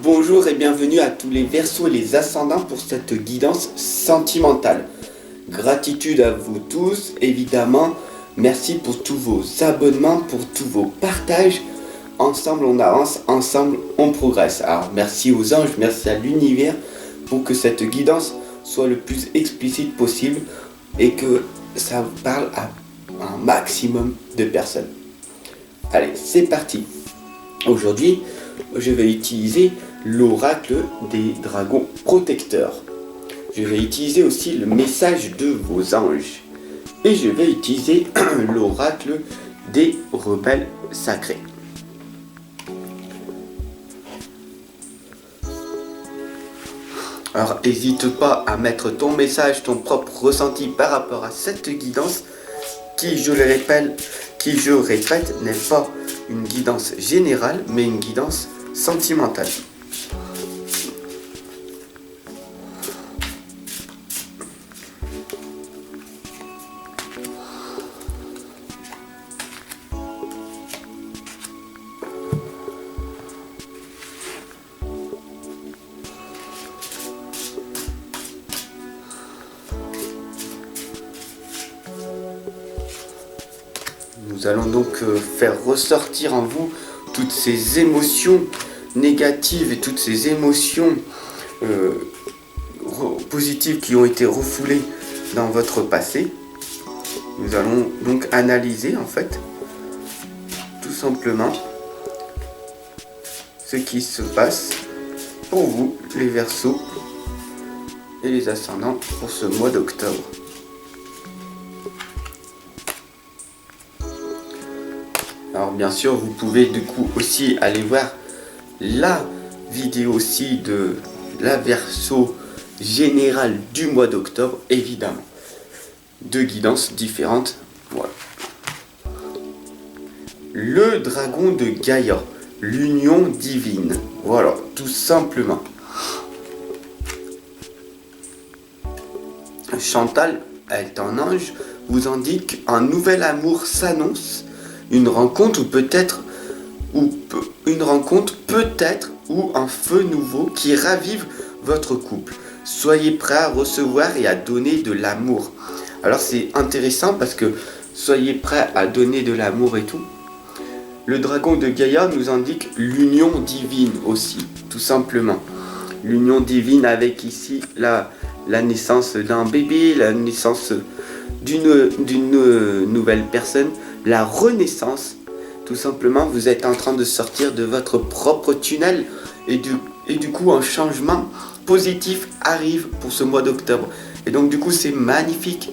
Bonjour et bienvenue à tous les Verseaux et les ascendants pour cette guidance sentimentale. Gratitude à vous tous, évidemment. Merci pour tous vos abonnements, pour tous vos partages. Ensemble on avance, ensemble on progresse. Alors merci aux anges, merci à l'univers pour que cette guidance soit le plus explicite possible et que ça parle à un maximum de personnes. Allez, c'est parti. Aujourd'hui, je vais utiliser l'oracle des dragons protecteurs. Je vais utiliser aussi le message de vos anges. Et je vais utiliser l'oracle des rebelles sacrés. Alors n'hésite pas à mettre ton message, ton propre ressenti par rapport à cette guidance qui, je répète, n'est pas une guidance générale, mais une guidance sentimentale. Nous allons donc faire ressortir en vous toutes ces émotions négatives et toutes ces émotions positives qui ont été refoulées dans votre passé. Nous allons donc analyser en fait tout simplement ce qui se passe pour vous, les Verseaux et les ascendants, pour ce mois d'octobre. Alors bien sûr, vous pouvez du coup aussi aller voir la vidéo aussi de la Verseau générale du mois d'octobre, évidemment. Deux guidances différentes. Voilà. Le dragon de Gaïa, l'union divine. Voilà, tout simplement. Chantal, elle est en ange, vous indique un nouvel amour s'annonce. Une rencontre peut-être ou un feu nouveau qui ravive votre couple. Soyez prêts à recevoir et à donner de l'amour. Alors c'est intéressant parce que soyez prêts à donner de l'amour et tout. Le dragon de Gaïa nous indique l'union divine aussi, tout simplement. L'union divine avec ici la naissance d'un bébé, la naissance d'une nouvelle personne. La renaissance, tout simplement, vous êtes en train de sortir de votre propre tunnel et du coup un changement positif arrive pour ce mois d'octobre. Et donc du coup c'est magnifique.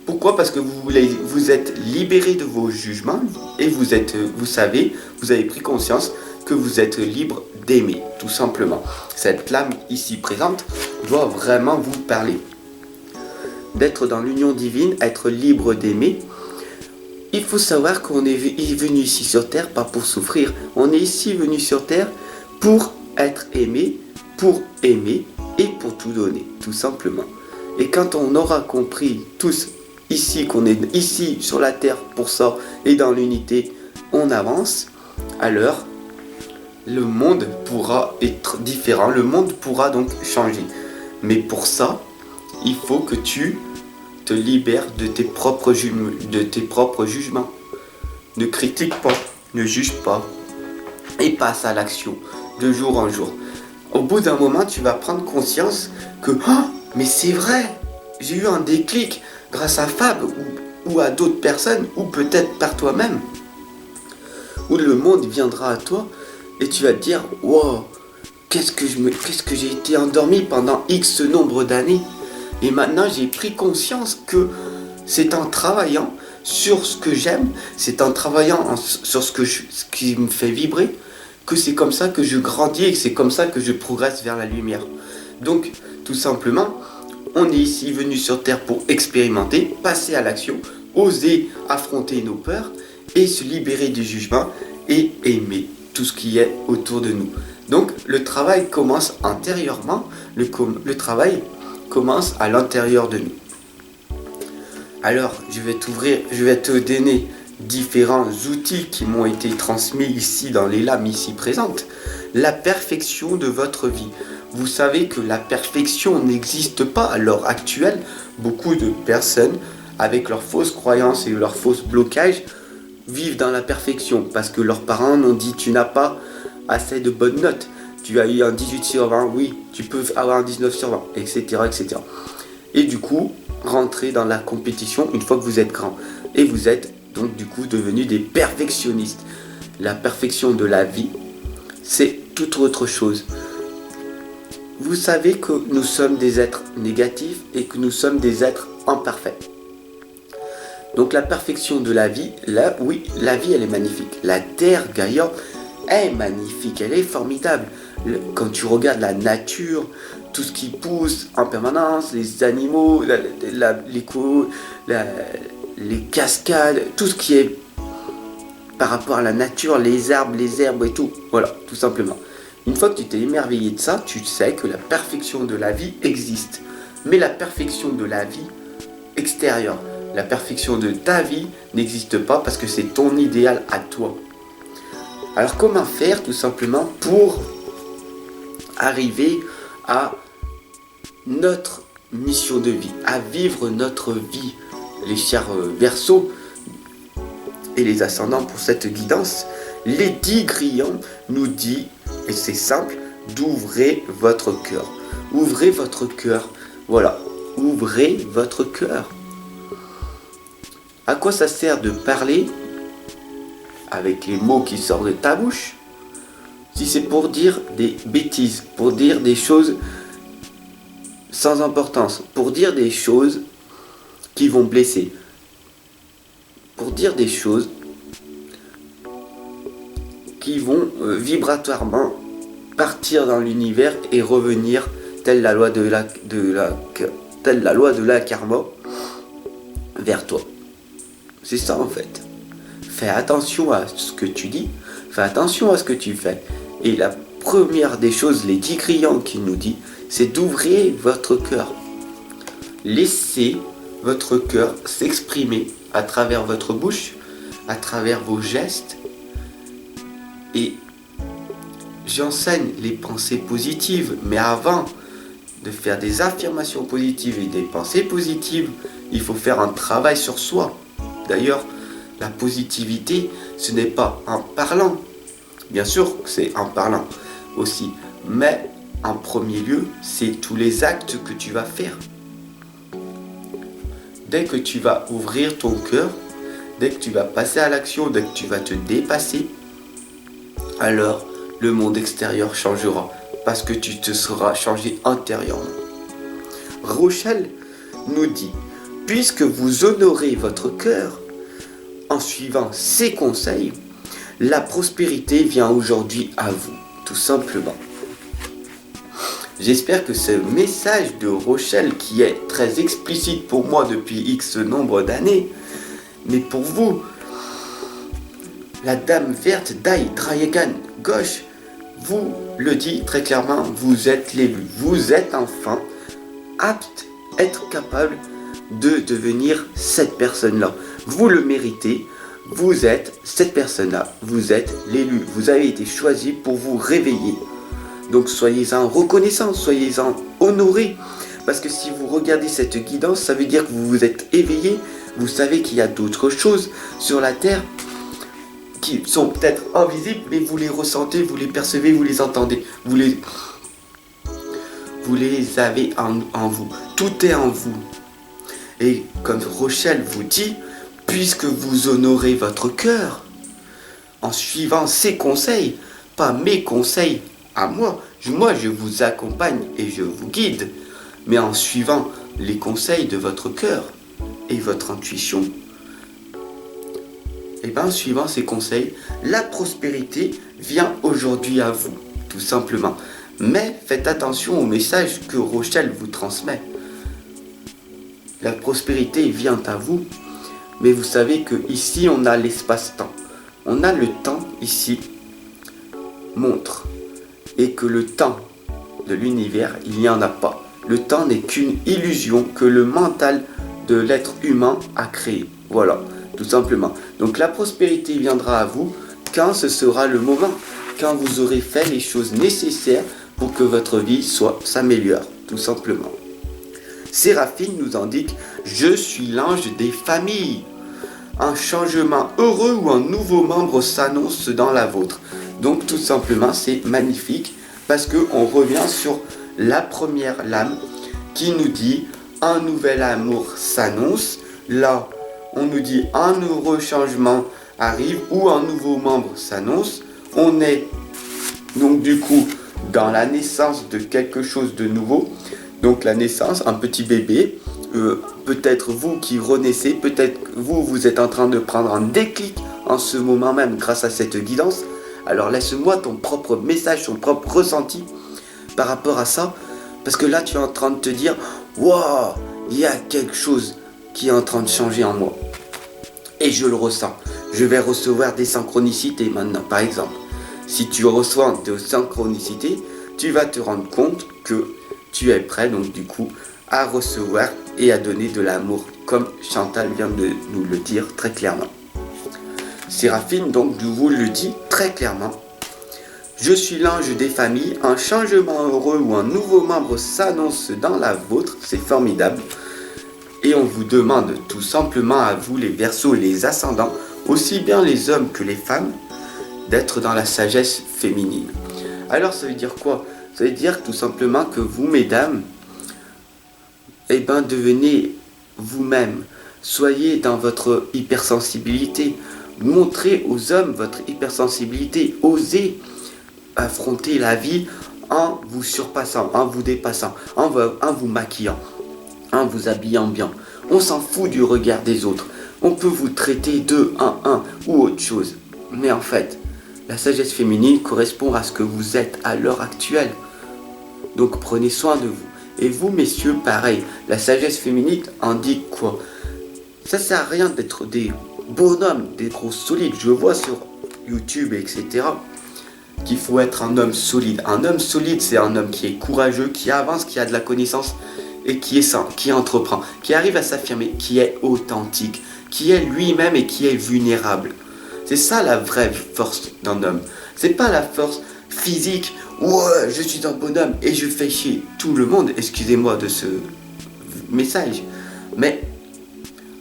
Pourquoi ? Parce que vous êtes libéré de vos jugements et vous avez pris conscience que vous êtes libre d'aimer, tout simplement. Cette flamme ici présente doit vraiment vous parler. D'être dans l'union divine, être libre d'aimer. Il faut savoir qu'on est venu ici sur Terre pas pour souffrir. On est ici venu sur Terre pour être aimé, pour aimer et pour tout donner, tout simplement. Et quand on aura compris tous ici qu'on est ici sur la Terre pour ça et dans l'unité, on avance, alors le monde pourra être différent, le monde pourra donc changer. Mais pour ça, il faut que tu te libère de tes propres jugements. Ne critique pas, ne juge pas et passe à l'action de jour en jour. Au bout d'un moment, tu vas prendre conscience que mais c'est vrai, j'ai eu un déclic grâce à Fab ou à d'autres personnes ou peut-être par toi-même. Où le monde viendra à toi et tu vas te dire wow, qu'est-ce que j'ai été endormi pendant X nombre d'années. Et maintenant, j'ai pris conscience que c'est en travaillant sur ce que j'aime, c'est en travaillant sur ce qui me fait vibrer, que c'est comme ça que je grandis et que c'est comme ça que je progresse vers la lumière. Donc, tout simplement, on est ici venu sur Terre pour expérimenter, passer à l'action, oser affronter nos peurs et se libérer du jugement et aimer tout ce qui est autour de nous. Donc, le travail commence intérieurement, le travail commence à l'intérieur de nous. Alors, je vais te donner différents outils qui m'ont été transmis ici dans les lames ici présentes. la perfection de votre vie. Vous savez que la perfection n'existe pas à l'heure actuelle. Beaucoup de personnes, avec leurs fausses croyances et leurs fausses blocages, vivent dans la perfection parce que leurs parents ont dit tu n'as pas assez de bonnes notes. Tu as eu un 18 sur 20, oui, tu peux avoir un 19 sur 20, etc. etc. Et du coup, rentrer dans la compétition une fois que vous êtes grand. Et vous êtes donc du coup devenus des perfectionnistes. La perfection de la vie, c'est toute autre chose. Vous savez que nous sommes des êtres négatifs et que nous sommes des êtres imparfaits. Donc la perfection de la vie, là, oui, la vie elle est magnifique. La Terre, Gaïa, est magnifique, elle est formidable. Quand tu regardes la nature, tout ce qui pousse en permanence, les animaux, les cascades, tout ce qui est par rapport à la nature, les arbres, les herbes et tout. Voilà, tout simplement. Une fois que tu t'es émerveillé de ça, tu sais que la perfection de la vie existe. Mais la perfection de la vie extérieure, la perfection de ta vie n'existe pas parce que c'est ton idéal à toi. Alors comment faire tout simplement pour arriver à notre mission de vie, à vivre notre vie, les chers Verseaux et les ascendants pour cette guidance. Les 10 grillons nous dit, et c'est simple, d'ouvrir votre cœur. Ouvrez votre cœur, voilà, ouvrez votre cœur. À quoi ça sert de parler avec les mots qui sortent de ta bouche si c'est pour dire des bêtises, pour dire des choses sans importance, pour dire des choses qui vont blesser, pour dire des choses qui vont vibratoirement partir dans l'univers et revenir telle la loi de la karma vers toi. C'est ça en fait. Fais attention à ce que tu dis, fais attention à ce que tu fais. Et la première des choses, les 10 grillons qu'il nous dit, c'est d'ouvrir votre cœur. Laissez votre cœur s'exprimer à travers votre bouche, à travers vos gestes. Et j'enseigne les pensées positives, mais avant de faire des affirmations positives et des pensées positives, il faut faire un travail sur soi. D'ailleurs, la positivité, ce n'est pas en parlant. Bien sûr, c'est en parlant aussi. Mais en premier lieu, c'est tous les actes que tu vas faire. Dès que tu vas ouvrir ton cœur, dès que tu vas passer à l'action, dès que tu vas te dépasser, alors le monde extérieur changera. Parce que tu te seras changé intérieurement. Rochelle nous dit, puisque vous honorez votre cœur, en suivant ses conseils, la prospérité vient aujourd'hui à vous, tout simplement. J'espère que ce message de Rochelle, qui est très explicite pour moi depuis X nombre d'années, mais pour vous, la dame verte d'Aïe Drayagan gauche, vous le dit très clairement, vous êtes l'élu. Vous êtes enfin apte, être capable de devenir cette personne-là. Vous le méritez, vous êtes cette personne-là, vous êtes l'élu. Vous avez été choisi pour vous réveiller. Donc soyez-en reconnaissants, soyez-en honorés. Parce que si vous regardez cette guidance, ça veut dire que vous vous êtes éveillé. Vous savez qu'il y a d'autres choses sur la terre qui sont peut-être invisibles, mais vous les ressentez, vous les percevez, vous les entendez. Vous les avez en vous. Tout est en vous. Et comme Rochelle vous dit, puisque vous honorez votre cœur, en suivant ses conseils, pas mes conseils à moi. Moi, je vous accompagne et je vous guide, mais en suivant les conseils de votre cœur et votre intuition. Et bien, en suivant ces conseils, la prospérité vient aujourd'hui à vous, tout simplement. Mais faites attention au message que Rochelle vous transmet. La prospérité vient à vous, mais vous savez qu'ici, on a l'espace-temps. On a le temps ici, montre. Et que le temps de l'univers, il n'y en a pas. Le temps n'est qu'une illusion que le mental de l'être humain a créée. Voilà, tout simplement. Donc la prospérité viendra à vous quand ce sera le moment. quand vous aurez fait les choses nécessaires pour que votre vie s'améliore, tout simplement. Séraphine nous indique « Je suis l'ange des familles ». Un changement heureux ou un nouveau membre s'annonce dans la vôtre. Donc tout simplement, c'est magnifique parce qu'on revient sur la première lame qui nous dit « Un nouvel amour s'annonce ». Là, on nous dit « Un heureux changement arrive » ou « Un nouveau membre s'annonce ». On est donc du coup dans la naissance de quelque chose de nouveau. Donc la naissance, un petit bébé. Peut-être vous qui renaissez, peut-être vous êtes en train de prendre un déclic en ce moment même grâce à cette guidance. Alors laisse-moi ton propre message, ton propre ressenti par rapport à ça. Parce que là tu es en train de te dire « Waouh, il y a quelque chose qui est en train de changer en moi. » Et je le ressens. Je vais recevoir des synchronicités maintenant, par exemple. Si tu reçois des synchronicités, tu vas te rendre compte que tu es prêt, donc du coup, à recevoir et à donner de l'amour, comme Chantal vient de nous le dire très clairement. Séraphine, donc, vous le dit très clairement. Je suis l'ange des familles, un changement heureux ou un nouveau membre s'annonce dans la vôtre, c'est formidable. Et on vous demande tout simplement à vous, les Verseaux et les ascendants, aussi bien les hommes que les femmes, d'être dans la sagesse féminine. Alors ça veut dire quoi? Ça veut dire tout simplement que vous, mesdames, devenez vous-même. Soyez dans votre hypersensibilité. Montrez aux hommes votre hypersensibilité. Osez affronter la vie en vous surpassant, en vous dépassant, en vous maquillant, en vous habillant bien. On s'en fout du regard des autres. On peut vous traiter de 1 ou autre chose. Mais en fait, la sagesse féminine correspond à ce que vous êtes à l'heure actuelle. Donc prenez soin de vous. Et vous, messieurs, pareil. La sagesse féminine indique quoi? Ça sert à rien d'être des bonhommes, des gros solides. Je vois sur YouTube, etc., qu'il faut être un homme solide. Un homme solide, c'est un homme qui est courageux, qui avance, qui a de la connaissance et qui est sain, qui entreprend, qui arrive à s'affirmer, qui est authentique, qui est lui-même et qui est vulnérable. C'est ça la vraie force d'un homme. C'est pas la force physique. Ouais, je suis un bonhomme et je fais chier tout le monde. Excusez-moi de ce message. Mais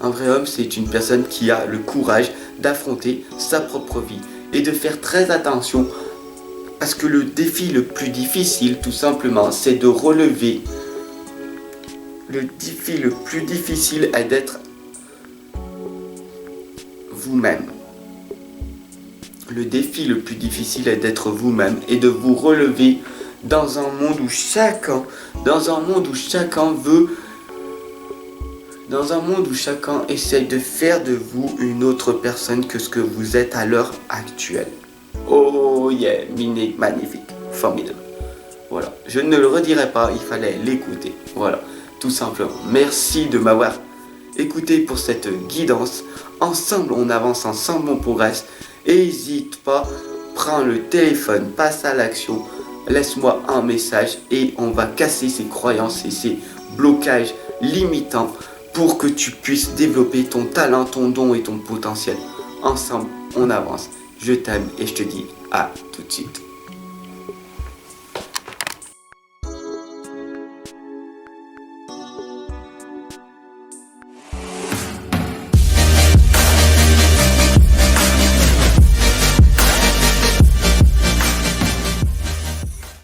un vrai homme, c'est une personne qui a le courage d'affronter sa propre vie et de faire très attention. Parce que le défi le plus difficile, tout simplement, c'est de relever. Le défi le plus difficile est d'être vous-même. Le défi le plus difficile est d'être vous-même et de vous relever dans un monde où chacun essaye de faire de vous une autre personne que ce que vous êtes à l'heure actuelle. Oh yeah, magnifique, formidable. Voilà, je ne le redirai pas, il fallait l'écouter. Voilà, tout simplement. Merci de m'avoir écouté pour cette guidance. Ensemble, on avance, ensemble, on progresse. N'hésite pas, prends le téléphone, passe à l'action, laisse-moi un message et on va casser ces croyances et ces blocages limitants pour que tu puisses développer ton talent, ton don et ton potentiel. Ensemble, on avance. Je t'aime et je te dis à tout de suite.